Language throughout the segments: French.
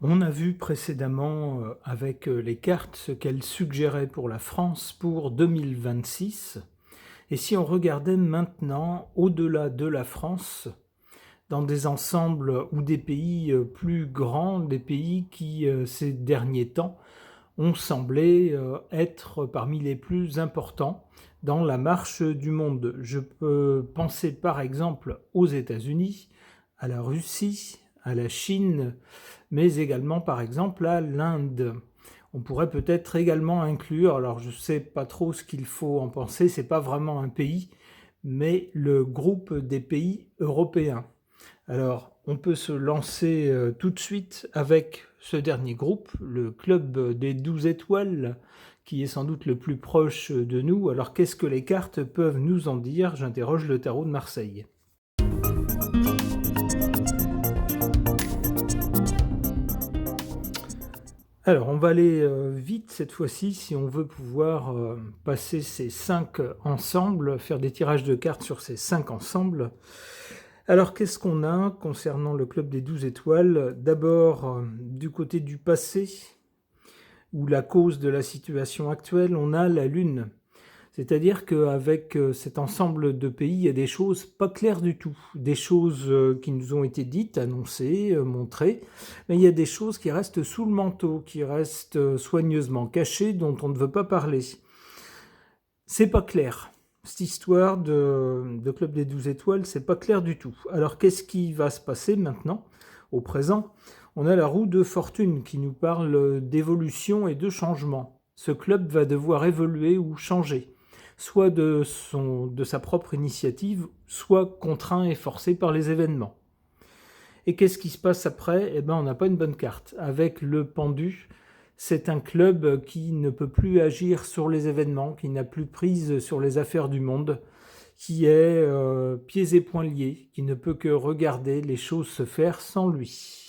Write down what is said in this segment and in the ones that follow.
On a vu précédemment avec les cartes ce qu'elles suggéraient pour la France pour 2026. Et si on regardait maintenant au-delà de la France, dans des ensembles ou des pays plus grands, des pays qui ces derniers temps ont semblé être parmi les plus importants dans la marche du monde. Je peux penser par exemple aux États-Unis, à la Russie, à la Chine, mais également par exemple à l'Inde. On pourrait peut-être également inclure, alors je ne sais pas trop ce qu'il faut en penser, c'est pas vraiment un pays, mais le groupe des pays européens. Alors, on peut se lancer tout de suite avec ce dernier groupe, le club des 12 étoiles, qui est sans doute le plus proche de nous. Alors, qu'est-ce que les cartes peuvent nous en dire? J'interroge le tarot de Marseille. Alors, on va aller vite cette fois-ci si on veut pouvoir passer ces 5 ensembles, faire des tirages de cartes sur ces 5 ensembles. Alors, qu'est-ce qu'on a concernant le club des 12 étoiles? D'abord, du côté du passé, ou la cause de la situation actuelle, on a la Lune. C'est-à-dire qu'avec cet ensemble de pays, il y a des choses pas claires du tout, des choses qui nous ont été dites, annoncées, montrées, mais il y a des choses qui restent sous le manteau, qui restent soigneusement cachées, dont on ne veut pas parler. C'est pas clair. Cette histoire de Club des 12 étoiles, c'est pas clair du tout. Alors qu'est-ce qui va se passer maintenant, au présent? On a la roue de fortune qui nous parle d'évolution et de changement. Ce club va devoir évoluer ou changer, soit de sa propre initiative, soit contraint et forcé par les événements. Et qu'est-ce qui se passe après? Eh ben, on n'a pas une bonne carte. Avec le pendu, c'est un club qui ne peut plus agir sur les événements, qui n'a plus prise sur les affaires du monde, qui est pieds et poings liés, qui ne peut que regarder les choses se faire sans lui.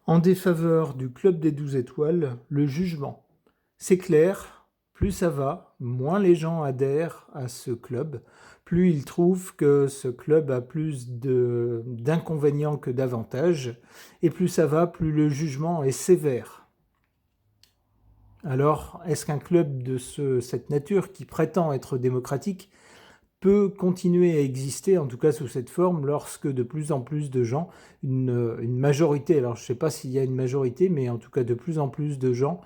En défaveur du club des 12 étoiles, le jugement. C'est clair, plus ça va, moins les gens adhèrent à ce club, plus ils trouvent que ce club a plus d'inconvénients que d'avantages, et plus ça va, plus le jugement est sévère. Alors, est-ce qu'un club de cette nature, qui prétend être démocratique, peut continuer à exister, en tout cas sous cette forme, lorsque de plus en plus de gens, une majorité, alors je ne sais pas s'il y a une majorité, mais en tout cas de plus en plus de gens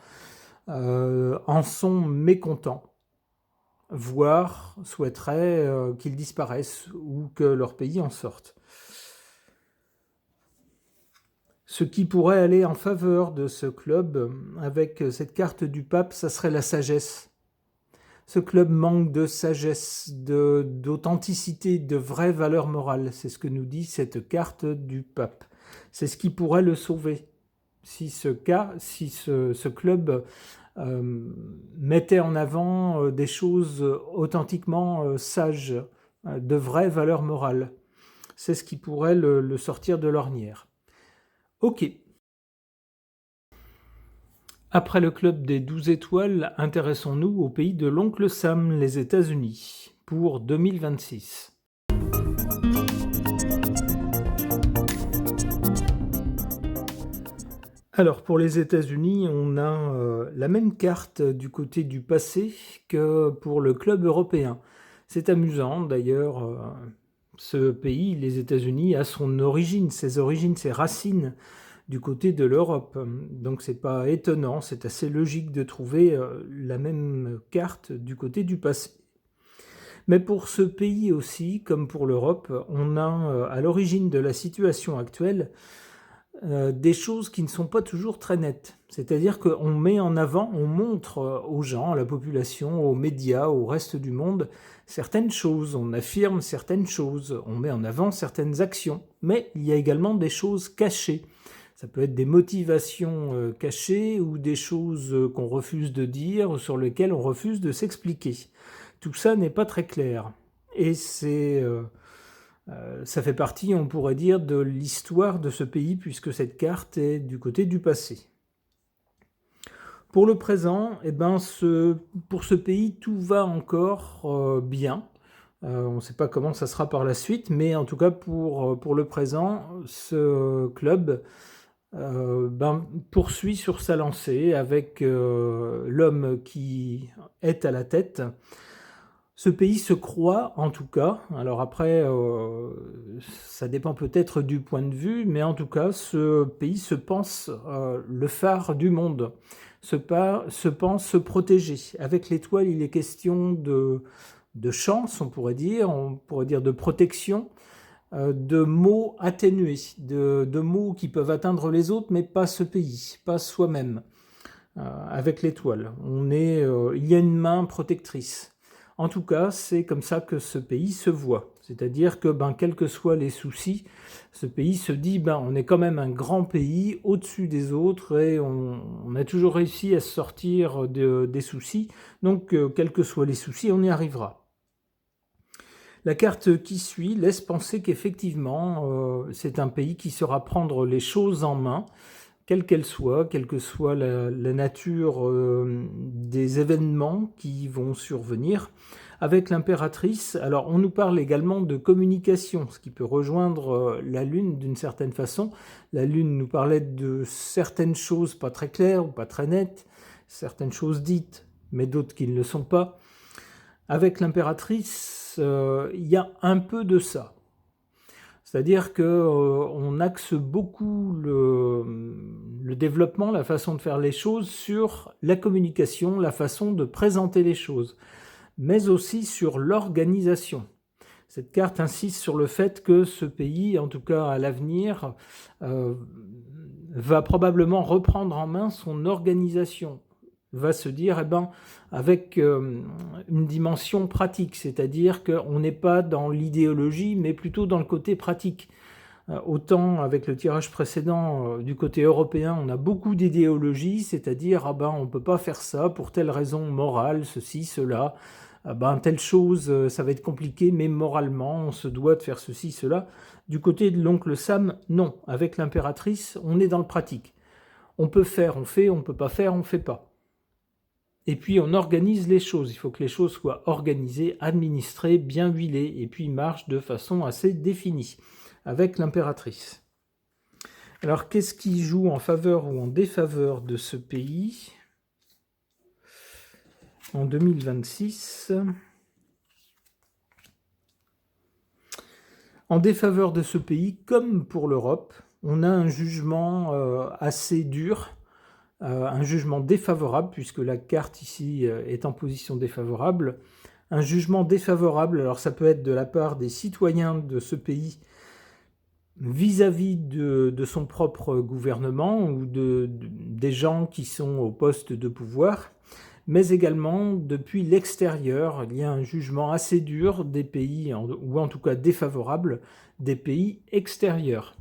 en sont mécontents, voire souhaiteraient qu'ils disparaissent ou que leur pays en sorte. Ce qui pourrait aller en faveur de ce club, avec cette carte du pape, ça serait la sagesse. Ce club manque de sagesse, d'authenticité, de vraies valeurs morales. C'est ce que nous dit cette carte du pape. C'est ce qui pourrait le sauver. Si ce club mettait en avant des choses authentiquement sages, de vraies valeurs morales. C'est ce qui pourrait le sortir de l'ornière. Ok. Après le club des 12 étoiles, intéressons-nous au pays de l'oncle Sam, les États-Unis, pour 2026. Alors pour les États-Unis, on a la même carte du côté du passé que pour le club européen. C'est amusant d'ailleurs, ce pays, les États-Unis, a son origine, ses racines du côté de l'Europe. Donc c'est pas étonnant, c'est assez logique de trouver la même carte du côté du passé. Mais pour ce pays aussi, comme pour l'Europe, on a à l'origine de la situation actuelle des choses qui ne sont pas toujours très nettes. C'est-à-dire qu'on met en avant, on montre aux gens, à la population, aux médias, au reste du monde, certaines choses, on affirme certaines choses, on met en avant certaines actions, mais il y a également des choses cachées. Ça peut être des motivations cachées ou des choses qu'on refuse de dire ou sur lesquelles on refuse de s'expliquer. Tout ça n'est pas très clair. Et c'est Ça fait partie, on pourrait dire, de l'histoire de ce pays, puisque cette carte est du côté du passé. Pour le présent, eh ben, pour ce pays, tout va encore bien. On ne sait pas comment ça sera par la suite, mais en tout cas pour le présent, ce club poursuit sur sa lancée avec l'homme qui est à la tête. Ce pays se croit, en tout cas, alors après, ça dépend peut-être du point de vue, mais en tout cas, ce pays se pense le phare du monde, se pense se protéger. Avec l'étoile, il est question de chance, on pourrait dire de protection, de mots atténués, de mots qui peuvent atteindre les autres, mais pas ce pays, pas soi-même. Avec l'étoile, il y a une main protectrice. En tout cas, c'est comme ça que ce pays se voit. C'est-à-dire que, quels que soient les soucis, ce pays se dit, on est quand même un grand pays au-dessus des autres et on a toujours réussi à se sortir des soucis. Donc, quels que soient les soucis, on y arrivera. La carte qui suit laisse penser qu'effectivement, c'est un pays qui saura prendre les choses en main, quelle que soit la nature des événements qui vont survenir. Avec l'impératrice, alors on nous parle également de communication, ce qui peut rejoindre la Lune d'une certaine façon. La Lune nous parlait de certaines choses pas très claires ou pas très nettes, certaines choses dites, mais d'autres qui ne le sont pas. Avec l'impératrice, il y a un peu de ça. C'est-à-dire qu'on axe beaucoup le développement, la façon de faire les choses sur la communication, la façon de présenter les choses, mais aussi sur l'organisation. Cette carte insiste sur le fait que ce pays, en tout cas à l'avenir, va probablement reprendre en main son organisation, va se dire, avec une dimension pratique, c'est-à-dire qu'on n'est pas dans l'idéologie, mais plutôt dans le côté pratique. Autant avec le tirage précédent, du côté européen, on a beaucoup d'idéologie, c'est-à-dire, on ne peut pas faire ça pour telle raison morale, ceci, cela, telle chose, ça va être compliqué, mais moralement, on se doit de faire ceci, cela. Du côté de l'oncle Sam, non. Avec l'impératrice, on est dans le pratique. On peut faire, on fait, on ne peut pas faire, on ne fait pas. Et puis on organise les choses, il faut que les choses soient organisées, administrées, bien huilées, et puis marchent de façon assez définie, avec l'impératrice. Alors qu'est-ce qui joue en faveur ou en défaveur de ce pays en 2026 ? En défaveur de ce pays, comme pour l'Europe, on a un jugement assez dur, un jugement défavorable, puisque la carte ici est en position défavorable. Un jugement défavorable, alors ça peut être de la part des citoyens de ce pays vis-à-vis de son propre gouvernement ou des gens qui sont au poste de pouvoir, mais également depuis l'extérieur. Il y a un jugement assez dur des pays, ou en tout cas défavorable, des pays extérieurs,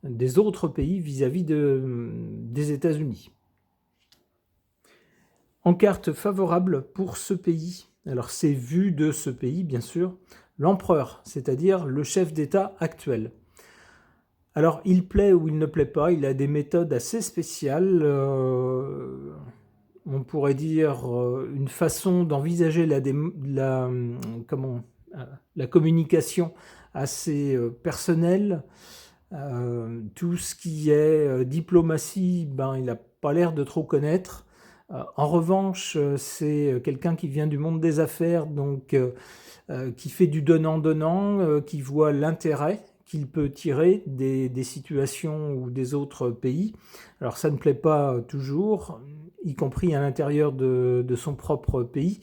des autres pays vis-à-vis des États-Unis. En carte favorable pour ce pays, alors c'est vu de ce pays bien sûr, l'empereur, c'est-à-dire le chef d'État actuel. Alors il plaît ou il ne plaît pas, il a des méthodes assez spéciales, on pourrait dire une façon d'envisager la communication assez personnelle. Tout ce qui est diplomatie, il n'a pas l'air de trop connaître. En revanche, c'est quelqu'un qui vient du monde des affaires, donc qui fait du donnant-donnant, qui voit l'intérêt qu'il peut tirer des situations ou des autres pays. Alors ça ne plaît pas toujours, y compris à l'intérieur de son propre pays,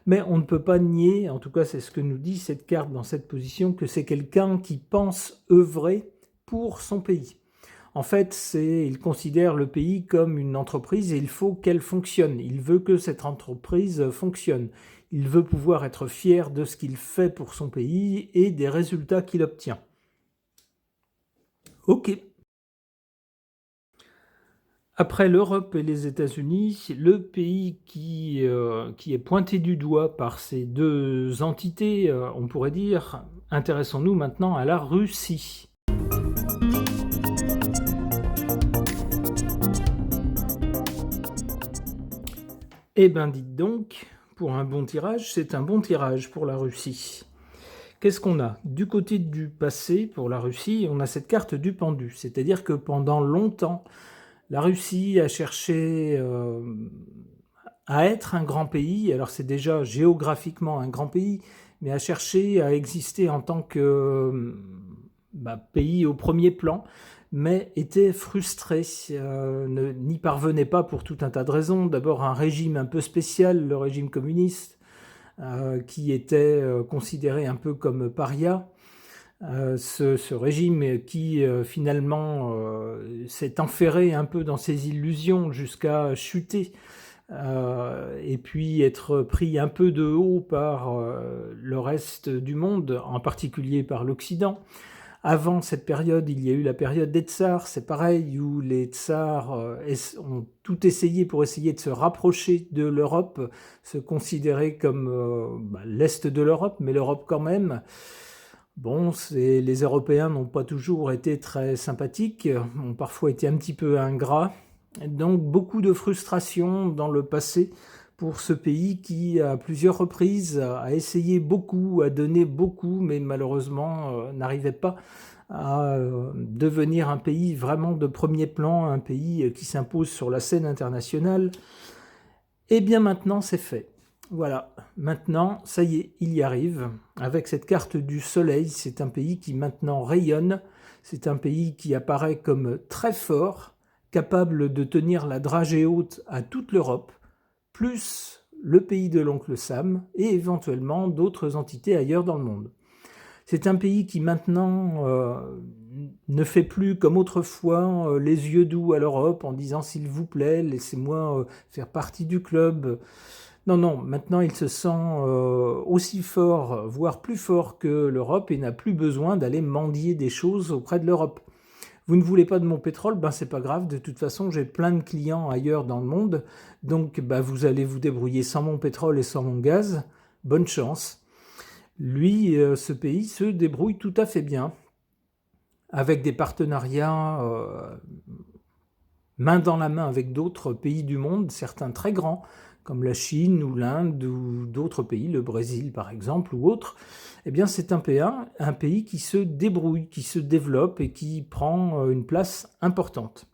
mais on ne peut pas nier, en tout cas c'est ce que nous dit cette carte dans cette position, que c'est quelqu'un qui pense œuvrer pour son pays. En fait, il considère le pays comme une entreprise et il faut qu'elle fonctionne. Il veut que cette entreprise fonctionne. Il veut pouvoir être fier de ce qu'il fait pour son pays et des résultats qu'il obtient. Ok. Après l'Europe et les États-Unis, le pays qui est pointé du doigt par ces deux entités, on pourrait dire, intéressons-nous maintenant à la Russie. Eh ben dites donc, pour un bon tirage, c'est un bon tirage pour la Russie. Qu'est-ce qu'on a? Du côté du passé, pour la Russie, on a cette carte du pendu, c'est-à-dire que pendant longtemps, la Russie a cherché à être un grand pays. Alors c'est déjà géographiquement un grand pays, mais a cherché à exister en tant que pays au premier plan, mais était frustré, n'y parvenait pas pour tout un tas de raisons. D'abord un régime un peu spécial, le régime communiste, qui était considéré un peu comme paria. Ce régime qui finalement s'est enferré un peu dans ses illusions jusqu'à chuter et puis être pris un peu de haut par le reste du monde, en particulier par l'Occident. Avant cette période, il y a eu la période des tsars, c'est pareil, où les tsars ont tout essayé pour essayer de se rapprocher de l'Europe, se considérer comme l'Est de l'Europe, mais l'Europe quand même. Bon, les Européens n'ont pas toujours été très sympathiques, ont parfois été un petit peu ingrats. Donc beaucoup de frustration dans le passé pour ce pays qui, à plusieurs reprises, a essayé beaucoup, a donné beaucoup, mais malheureusement n'arrivait pas à devenir un pays vraiment de premier plan, un pays qui s'impose sur la scène internationale. Et bien maintenant, c'est fait. Voilà, maintenant, ça y est, il y arrive. Avec cette carte du soleil, c'est un pays qui maintenant rayonne, c'est un pays qui apparaît comme très fort, capable de tenir la dragée haute à toute l'Europe, plus le pays de l'oncle Sam et éventuellement d'autres entités ailleurs dans le monde. C'est un pays qui maintenant ne fait plus comme autrefois les yeux doux à l'Europe en disant s'il vous plaît, laissez-moi faire partie du club. Non, non, maintenant il se sent aussi fort, voire plus fort que l'Europe et n'a plus besoin d'aller mendier des choses auprès de l'Europe. Vous ne voulez pas de mon pétrole, ben c'est pas grave, de toute façon j'ai plein de clients ailleurs dans le monde, donc vous allez vous débrouiller sans mon pétrole et sans mon gaz, bonne chance. Lui, ce pays se débrouille tout à fait bien, avec des partenariats main dans la main avec d'autres pays du monde, certains très grands, comme la Chine ou l'Inde ou d'autres pays, le Brésil par exemple ou autres. Eh bien c'est un pays qui se débrouille, qui se développe et qui prend une place importante.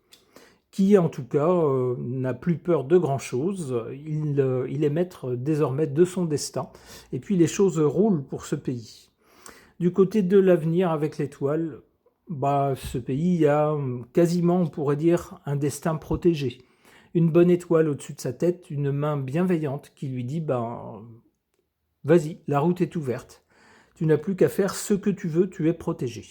Qui en tout cas n'a plus peur de grand-chose, il est maître désormais de son destin, et puis les choses roulent pour ce pays. Du côté de l'avenir avec l'étoile, ce pays a quasiment, on pourrait dire, un destin protégé. Une bonne étoile au-dessus de sa tête, une main bienveillante qui lui dit vas-y, la route est ouverte. Tu n'as plus qu'à faire ce que tu veux, tu es protégé.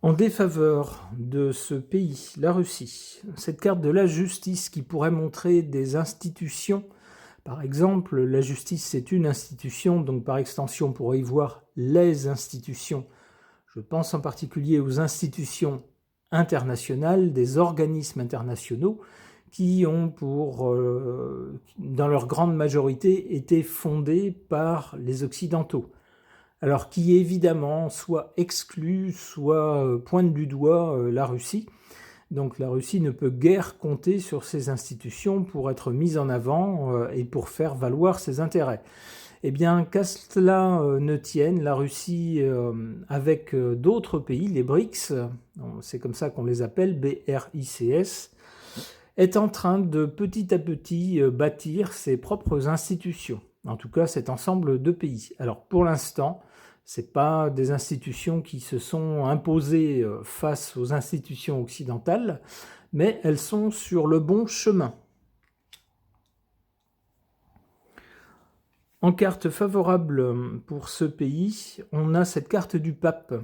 En défaveur de ce pays, la Russie, cette carte de la justice qui pourrait montrer des institutions, par exemple, la justice c'est une institution, donc par extension on pourrait y voir les institutions. Je pense en particulier aux institutions internationales, des organismes internationaux qui ont dans leur grande majorité, été fondés par les Occidentaux. Alors qui évidemment soit exclut, soit pointe du doigt la Russie. Donc la Russie ne peut guère compter sur ces institutions pour être mise en avant et pour faire valoir ses intérêts. Eh bien, qu'à cela ne tienne, la Russie, avec d'autres pays, les BRICS, c'est comme ça qu'on les appelle, BRICS, est en train de petit à petit bâtir ses propres institutions. En tout cas, cet ensemble de pays. Alors pour l'instant, ce n'est pas des institutions qui se sont imposées face aux institutions occidentales, mais elles sont sur le bon chemin. En carte favorable pour ce pays, on a cette carte du pape.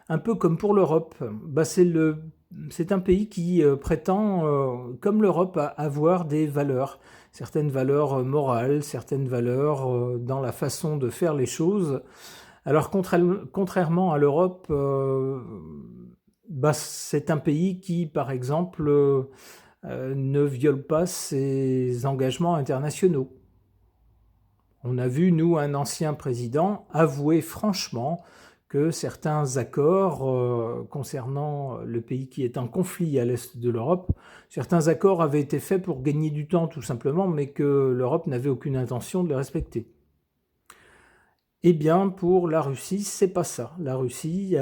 un peu comme pour l'Europe. C'est un pays qui prétend, comme l'Europe, avoir des valeurs, certaines valeurs morales, certaines valeurs dans la façon de faire les choses. Alors contrairement à l'Europe, c'est un pays qui, par exemple, ne viole pas ses engagements internationaux. On a vu, nous, un ancien président avouer franchement que certains accords concernant le pays qui est en conflit à l'est de l'Europe, certains accords avaient été faits pour gagner du temps tout simplement, mais que l'Europe n'avait aucune intention de les respecter. Eh bien, pour la Russie, c'est pas ça. La Russie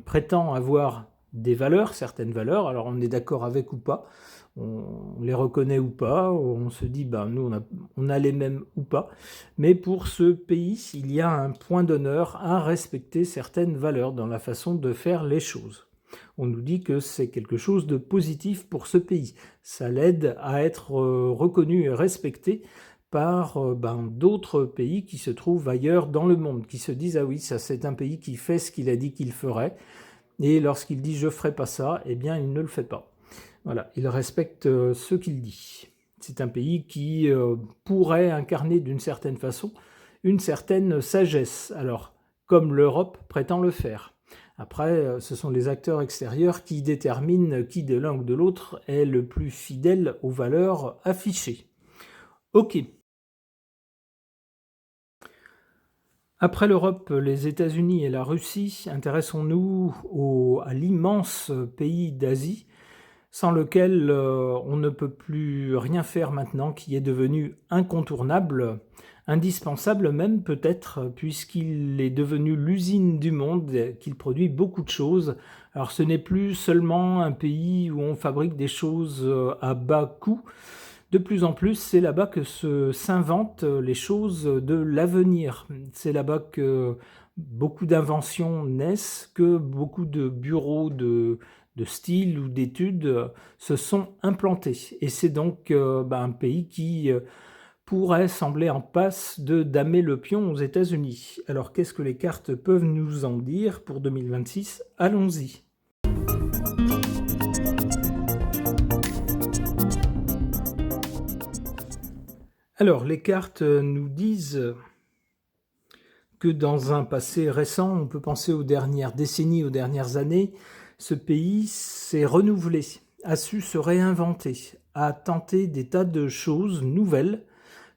prétend avoir des valeurs, certaines valeurs, alors on est d'accord avec ou pas, on les reconnaît ou pas, on se dit, nous, on a les mêmes ou pas, mais pour ce pays, il y a un point d'honneur à respecter certaines valeurs dans la façon de faire les choses. On nous dit que c'est quelque chose de positif pour ce pays. Ça l'aide à être reconnu et respecté par d'autres pays qui se trouvent ailleurs dans le monde, qui se disent « Ah oui, ça c'est un pays qui fait ce qu'il a dit qu'il ferait ». Et lorsqu'il dit « Je ne ferai pas ça », eh bien il ne le fait pas. Voilà, il respecte ce qu'il dit. C'est un pays qui pourrait incarner d'une certaine façon une certaine sagesse. Alors, comme l'Europe prétend le faire. Après, ce sont les acteurs extérieurs qui déterminent qui de l'un ou de l'autre est le plus fidèle aux valeurs affichées. Ok. Après l'Europe, les États-Unis et la Russie, intéressons-nous à l'immense pays d'Asie, sans lequel on ne peut plus rien faire maintenant, qui est devenu incontournable, indispensable même peut-être, puisqu'il est devenu l'usine du monde, qu'il produit beaucoup de choses. Alors ce n'est plus seulement un pays où on fabrique des choses à bas coût. De plus en plus, c'est là-bas que s'inventent les choses de l'avenir. C'est là-bas que beaucoup d'inventions naissent, que beaucoup de bureaux de style ou d'études se sont implantés. Et c'est donc un pays qui pourrait sembler en passe de damer le pion aux États-Unis. Alors qu'est-ce que les cartes peuvent nous en dire pour 2026 ? Allons-y. Alors, les cartes nous disent que dans un passé récent, on peut penser aux dernières décennies, aux dernières années, ce pays s'est renouvelé, a su se réinventer, a tenté des tas de choses nouvelles,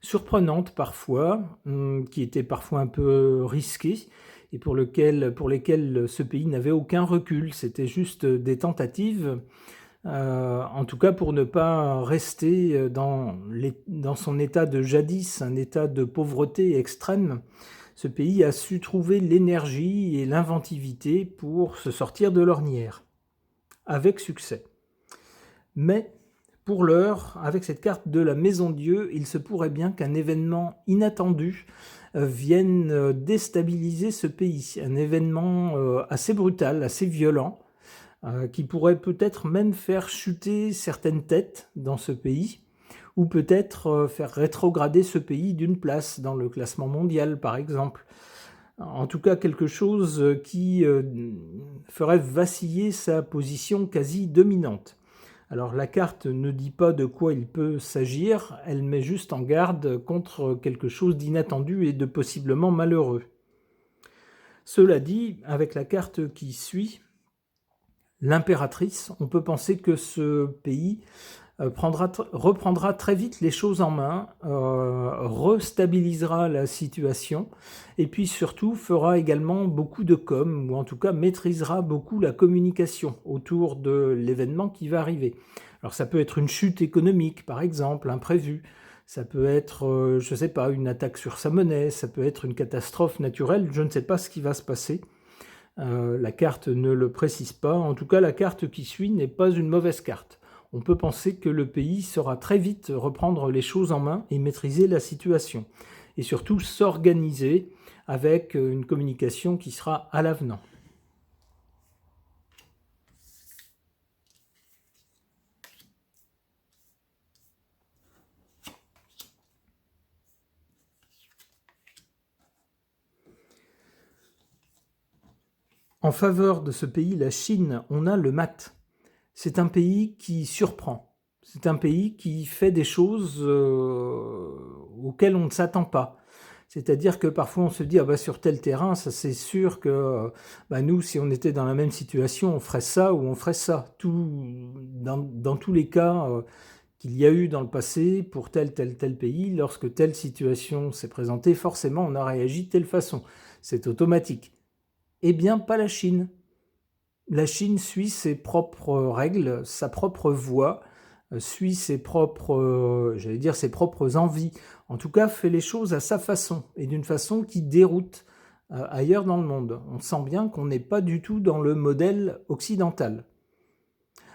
surprenantes parfois, qui étaient parfois un peu risquées, et pour lesquelles ce pays n'avait aucun recul. C'était juste des tentatives. En tout cas pour ne pas rester dans son état de jadis, un état de pauvreté extrême. Ce pays a su trouver l'énergie et l'inventivité pour se sortir de l'ornière, avec succès. Mais pour l'heure, avec cette carte de la Maison Dieu, il se pourrait bien qu'un événement inattendu vienne déstabiliser ce pays. Un événement assez brutal, assez violent, qui pourrait peut-être même faire chuter certaines têtes dans ce pays, ou peut-être faire rétrograder ce pays d'une place dans le classement mondial, par exemple. En tout cas, quelque chose qui ferait vaciller sa position quasi dominante. Alors la carte ne dit pas de quoi il peut s'agir, elle met juste en garde contre quelque chose d'inattendu et de possiblement malheureux. Cela dit, avec la carte qui suit, l'impératrice, on peut penser que ce pays reprendra très vite les choses en main, restabilisera la situation et puis surtout fera également beaucoup de com, ou en tout cas maîtrisera beaucoup la communication autour de l'événement qui va arriver. Alors ça peut être une chute économique par exemple, imprévue, ça peut être, je ne sais pas, une attaque sur sa monnaie, ça peut être une catastrophe naturelle, je ne sais pas ce qui va se passer. La carte ne le précise pas. En tout cas, la carte qui suit n'est pas une mauvaise carte. On peut penser que le pays saura très vite reprendre les choses en main et maîtriser la situation. Et surtout s'organiser avec une communication qui sera à l'avenant. En faveur de ce pays, la Chine, on a le mat. C'est un pays qui surprend. C'est un pays qui fait des choses auxquelles on ne s'attend pas. C'est-à-dire que parfois on se dit, ah bah sur tel terrain, ça c'est sûr que nous, si on était dans la même situation, on ferait ça ou on ferait ça. Dans tous les cas qu'il y a eu dans le passé pour tel pays, lorsque telle situation s'est présentée, forcément on a réagi de telle façon. C'est automatique. Eh bien, pas la Chine. La Chine suit ses propres règles, sa propre voie, suit ses propres, ses propres envies. En tout cas, fait les choses à sa façon et d'une façon qui déroute ailleurs dans le monde. On sent bien qu'on n'est pas du tout dans le modèle occidental.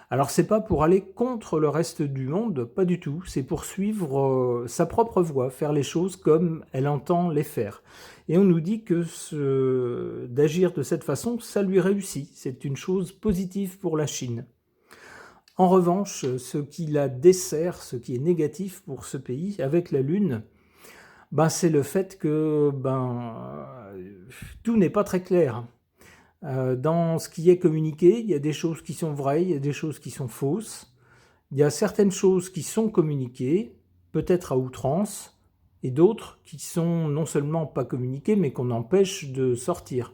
Alors c'est pas pour aller contre le reste du monde, pas du tout, c'est pour suivre sa propre voie, faire les choses comme elle entend les faire. Et on nous dit que d'agir de cette façon, ça lui réussit, c'est une chose positive pour la Chine. En revanche, ce qui la dessert, ce qui est négatif pour ce pays avec la Lune, c'est le fait que tout n'est pas très clair. Dans ce qui est communiqué, il y a des choses qui sont vraies, il y a des choses qui sont fausses. Il y a certaines choses qui sont communiquées, peut-être à outrance, et d'autres qui sont non seulement pas communiquées, mais qu'on empêche de sortir.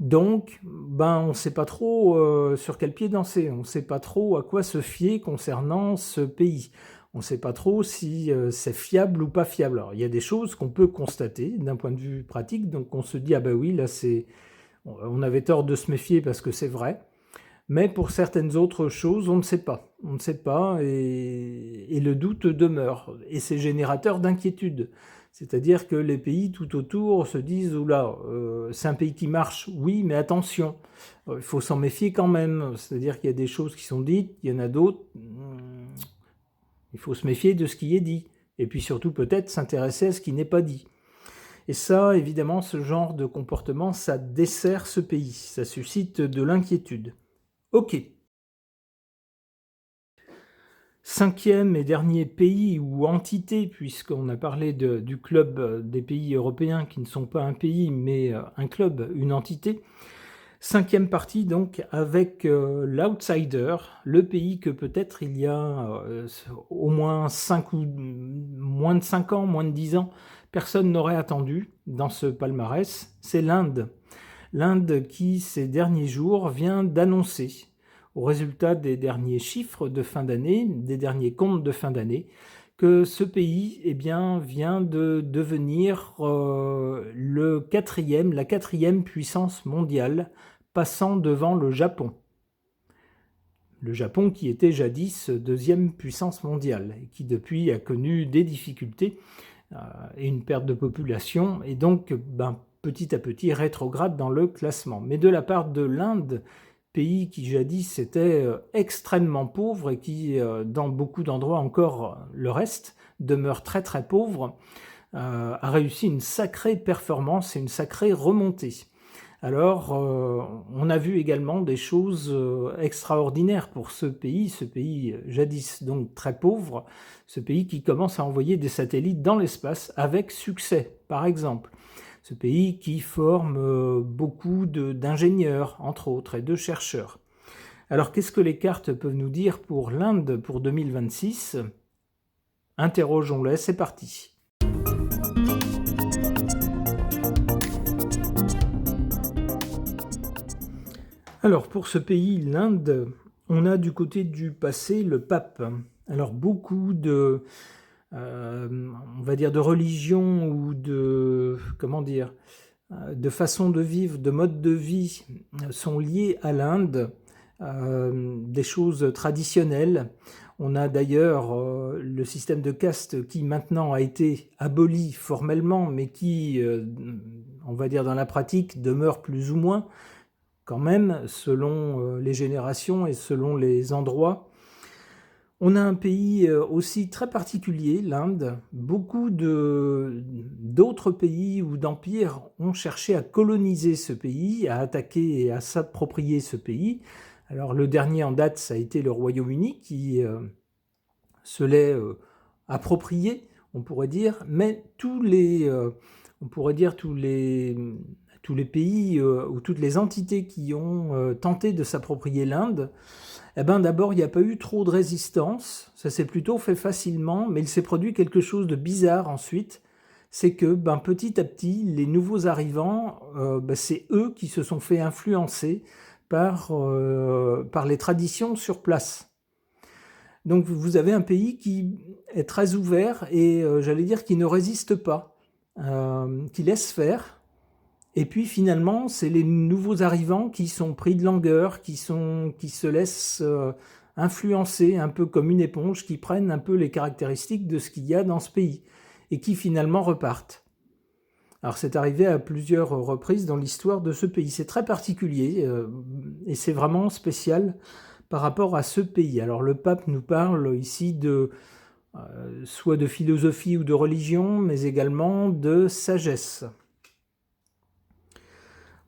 Donc, on ne sait pas trop sur quel pied danser, on ne sait pas trop à quoi se fier concernant ce pays. On ne sait pas trop si c'est fiable ou pas fiable. Alors, il y a des choses qu'on peut constater d'un point de vue pratique, donc on se dit, ah ben oui, là on avait tort de se méfier parce que c'est vrai. Mais pour certaines autres choses, on ne sait pas. On ne sait pas et le doute demeure. Et c'est générateur d'inquiétude. C'est-à-dire que les pays tout autour se disent, oula, c'est un pays qui marche, oui, mais attention, il faut s'en méfier quand même. C'est-à-dire qu'il y a des choses qui sont dites, il y en a d'autres, il faut se méfier de ce qui est dit. Et puis surtout peut-être s'intéresser à ce qui n'est pas dit. Et ça, évidemment, ce genre de comportement, ça dessert ce pays, ça suscite de l'inquiétude. Ok. Cinquième et dernier pays ou entité, puisqu'on a parlé du club des pays européens qui ne sont pas un pays, mais un club, une entité. Cinquième partie donc avec l'outsider, le pays que peut-être il y a au moins moins de 5 ans, moins de 10 ans, personne n'aurait attendu dans ce palmarès, c'est l'Inde. L'Inde qui, ces derniers jours, vient d'annoncer, au résultat des derniers chiffres de fin d'année, des derniers comptes de fin d'année, que ce pays vient de devenir la quatrième puissance mondiale, passant devant le Japon. Le Japon qui était jadis deuxième puissance mondiale et qui depuis a connu des difficultés et une perte de population et donc petit à petit rétrograde dans le classement. Mais de la part de l'Inde, pays qui jadis était extrêmement pauvre et qui, dans beaucoup d'endroits encore le reste, demeure très très pauvre, a réussi une sacrée performance et une sacrée remontée. Alors, on a vu également des choses extraordinaires pour ce pays jadis donc très pauvre, ce pays qui commence à envoyer des satellites dans l'espace avec succès, par exemple. Ce pays qui forme beaucoup d'ingénieurs, entre autres, et de chercheurs. Alors, qu'est-ce que les cartes peuvent nous dire pour l'Inde pour 2026 ? Interrogeons-les, c'est parti. Alors, pour ce pays, l'Inde, on a du côté du passé le pape. Alors, beaucoup de religion ou de façon de vivre, de mode de vie sont liés à l'Inde, des choses traditionnelles. On a d'ailleurs le système de caste qui maintenant a été aboli formellement, mais qui, dans la pratique, demeure plus ou moins, quand même, selon les générations et selon les endroits. On a un pays aussi très particulier, l'Inde. Beaucoup d'autres pays ou d'empires ont cherché à coloniser ce pays, à attaquer et à s'approprier ce pays. Alors le dernier en date, ça a été le Royaume-Uni qui se l'est approprié, on pourrait dire, mais tous les tous les pays ou toutes les entités qui ont tenté de s'approprier l'Inde, eh ben d'abord, il n'y a pas eu trop de résistance, ça s'est plutôt fait facilement, mais il s'est produit quelque chose de bizarre ensuite, c'est que petit à petit, les nouveaux arrivants, c'est eux qui se sont fait influencer par les traditions sur place. Donc vous avez un pays qui est très ouvert et j'allais dire qui ne résiste pas, qui laisse faire. Et puis finalement, c'est les nouveaux arrivants qui sont pris de langueur, qui se laissent influencer un peu comme une éponge, qui prennent un peu les caractéristiques de ce qu'il y a dans ce pays et qui finalement repartent. Alors c'est arrivé à plusieurs reprises dans l'histoire de ce pays. C'est très particulier et c'est vraiment spécial par rapport à ce pays. Alors le pape nous parle ici soit de philosophie ou de religion, mais également de sagesse.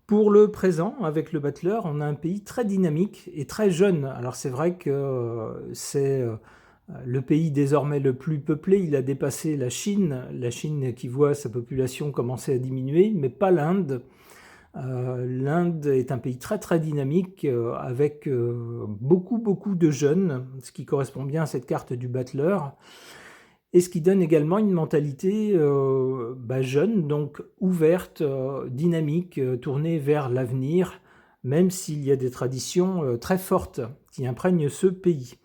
Pour le présent, avec le Butler, on a un pays très dynamique et très jeune. Alors c'est vrai que c'est le pays désormais le plus peuplé, il a dépassé la Chine qui voit sa population commencer à diminuer, mais pas l'Inde. L'Inde est un pays très très dynamique avec beaucoup de jeunes, ce qui correspond bien à cette carte du Butler, et ce qui donne également une mentalité jeune, donc ouverte, dynamique, tournée vers l'avenir, même s'il y a des traditions très fortes qui imprègnent ce pays.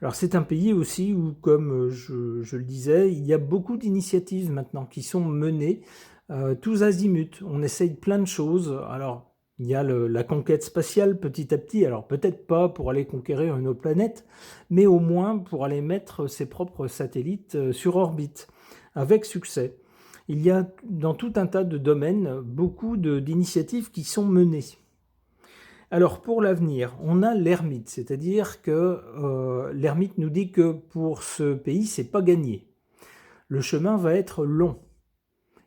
Alors c'est un pays aussi où, comme je le disais, il y a beaucoup d'initiatives maintenant qui sont menées, tous azimuts. On essaye plein de choses. Alors il y a la conquête spatiale petit à petit, alors peut-être pas pour aller conquérir une autre planète, mais au moins pour aller mettre ses propres satellites sur orbite, avec succès. Il y a dans tout un tas de domaines beaucoup d'initiatives qui sont menées. Alors pour l'avenir, on a l'ermite, c'est-à-dire que l'ermite nous dit que pour ce pays, c'est pas gagné. Le chemin va être long.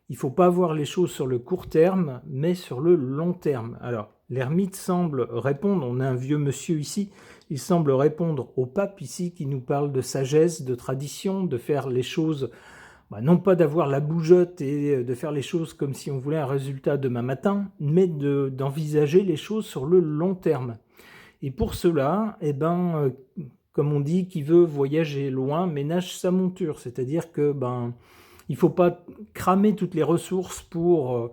Il ne faut pas voir les choses sur le court terme, mais sur le long terme. Alors, l'ermite semble répondre, on a un vieux monsieur ici, il semble répondre au pape ici qui nous parle de sagesse, de tradition, de faire les choses, non pas d'avoir la bougeotte et de faire les choses comme si on voulait un résultat demain matin, mais d'envisager les choses sur le long terme. Et pour cela, comme on dit, qui veut voyager loin ménage sa monture, c'est-à-dire que il ne faut pas cramer toutes les ressources pour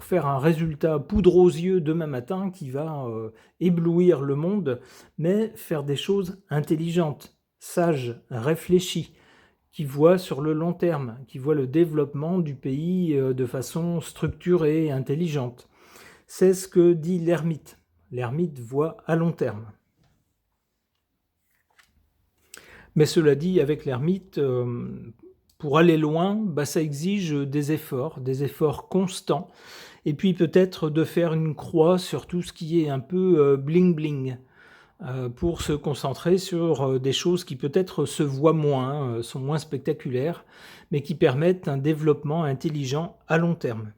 faire un résultat poudre aux yeux demain matin qui va éblouir le monde, mais faire des choses intelligentes, sages, réfléchies, qui voient sur le long terme, qui voient le développement du pays de façon structurée et intelligente. C'est ce que dit l'ermite. L'ermite voit à long terme. Mais cela dit, avec l'ermite, pour aller loin, ça exige des efforts constants, et puis peut-être de faire une croix sur tout ce qui est un peu bling-bling, pour se concentrer sur des choses qui peut-être se voient moins, sont moins spectaculaires, mais qui permettent un développement intelligent à long terme.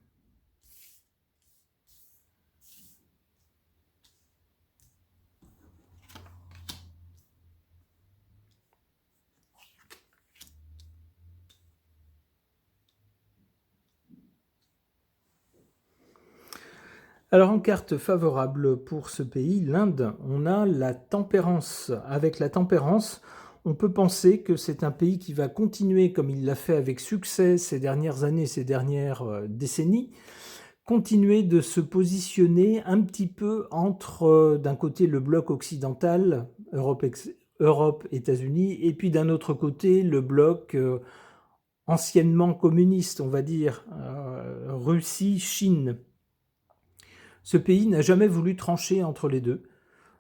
Alors en carte favorable pour ce pays, l'Inde, on a la tempérance. Avec la tempérance, on peut penser que c'est un pays qui va continuer comme il l'a fait avec succès ces dernières années, ces dernières décennies, continuer de se positionner un petit peu entre d'un côté le bloc occidental, Europe, États-Unis, et puis d'un autre côté le bloc anciennement communiste, on va dire, Russie, Chine. Ce pays n'a jamais voulu trancher entre les deux,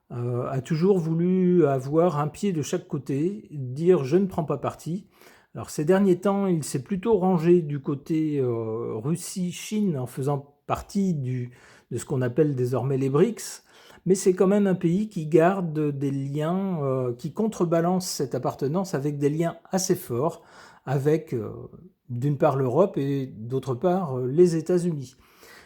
a toujours voulu avoir un pied de chaque côté, dire je ne prends pas parti. Alors ces derniers temps, il s'est plutôt rangé du côté Russie-Chine en faisant partie de ce qu'on appelle désormais les BRICS, mais c'est quand même un pays qui garde des liens, qui contrebalance cette appartenance avec des liens assez forts avec d'une part l'Europe et d'autre part les États-Unis.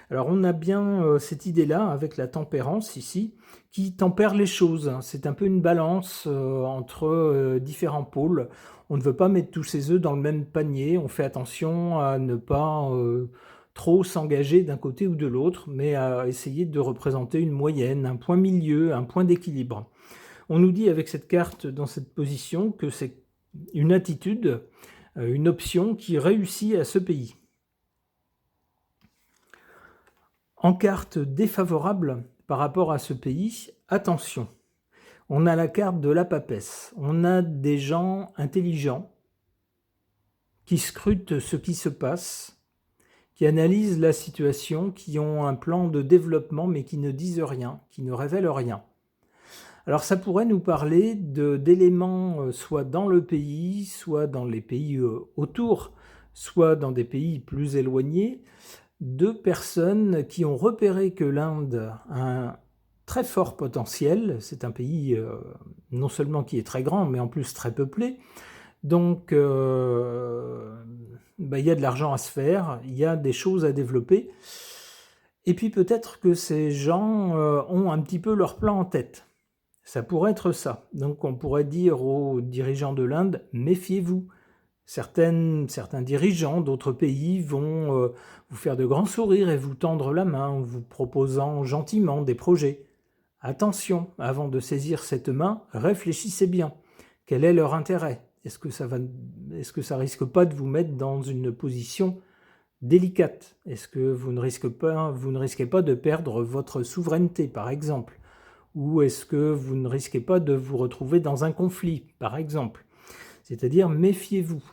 Alors on a bien cette idée-là avec la tempérance ici, qui tempère les choses. C'est un peu une balance entre différents pôles. On ne veut pas mettre tous ses œufs dans le même panier, on fait attention à ne pas trop s'engager d'un côté ou de l'autre, mais à essayer de représenter une moyenne, un point milieu, un point d'équilibre. On nous dit avec cette carte dans cette position que c'est une attitude, une option qui réussit à ce pays. En carte défavorable par rapport à ce pays, attention, on a la carte de la papesse. On a des gens intelligents qui scrutent ce qui se passe, qui analysent la situation, qui ont un plan de développement mais qui ne disent rien, qui ne révèlent rien. Alors ça pourrait nous parler d'éléments soit dans le pays, soit dans les pays autour, soit dans des pays plus éloignés, de personnes qui ont repéré que l'Inde a un très fort potentiel. C'est un pays non seulement qui est très grand, mais en plus très peuplé. Donc, il y a de l'argent à se faire, il y a des choses à développer. Et puis peut-être que ces gens ont un petit peu leur plan en tête. Ça pourrait être ça. Donc on pourrait dire aux dirigeants de l'Inde, méfiez-vous. Certains dirigeants d'autres pays vont vous faire de grands sourires et vous tendre la main en vous proposant gentiment des projets. Attention, avant de saisir cette main, réfléchissez bien. Quel est leur intérêt ? Est-ce que ça risque pas de vous mettre dans une position délicate ? Est-ce que vous ne risquez pas de perdre votre souveraineté, par exemple ? Ou est-ce que vous ne risquez pas de vous retrouver dans un conflit, par exemple ? C'est-à-dire, méfiez-vous.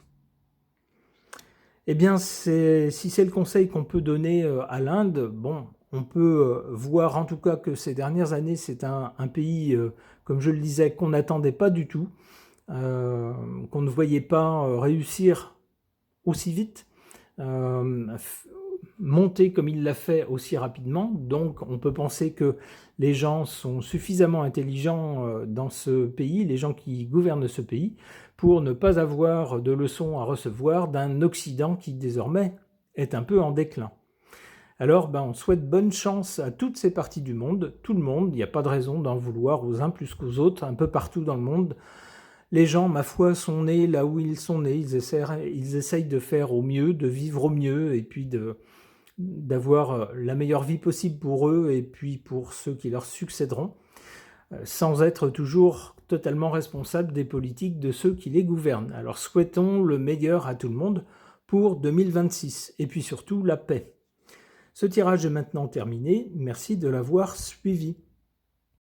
Eh bien, si c'est le conseil qu'on peut donner à l'Inde, bon, on peut voir en tout cas que ces dernières années, c'est un pays, comme je le disais, qu'on n'attendait pas du tout, qu'on ne voyait pas réussir aussi vite, monter comme il l'a fait aussi rapidement. Donc on peut penser que les gens sont suffisamment intelligents dans ce pays, les gens qui gouvernent ce pays, pour ne pas avoir de leçons à recevoir d'un Occident qui désormais est un peu en déclin. Alors on souhaite bonne chance à toutes ces parties du monde, tout le monde, il n'y a pas de raison d'en vouloir aux uns plus qu'aux autres, un peu partout dans le monde. Les gens, ma foi, sont nés là où ils sont nés, ils essayent de faire au mieux, de vivre au mieux, et puis d'avoir la meilleure vie possible pour eux et puis pour ceux qui leur succéderont, sans être toujours totalement responsables des politiques de ceux qui les gouvernent. Alors souhaitons le meilleur à tout le monde pour 2026, et puis surtout la paix. Ce tirage est maintenant terminé, merci de l'avoir suivi.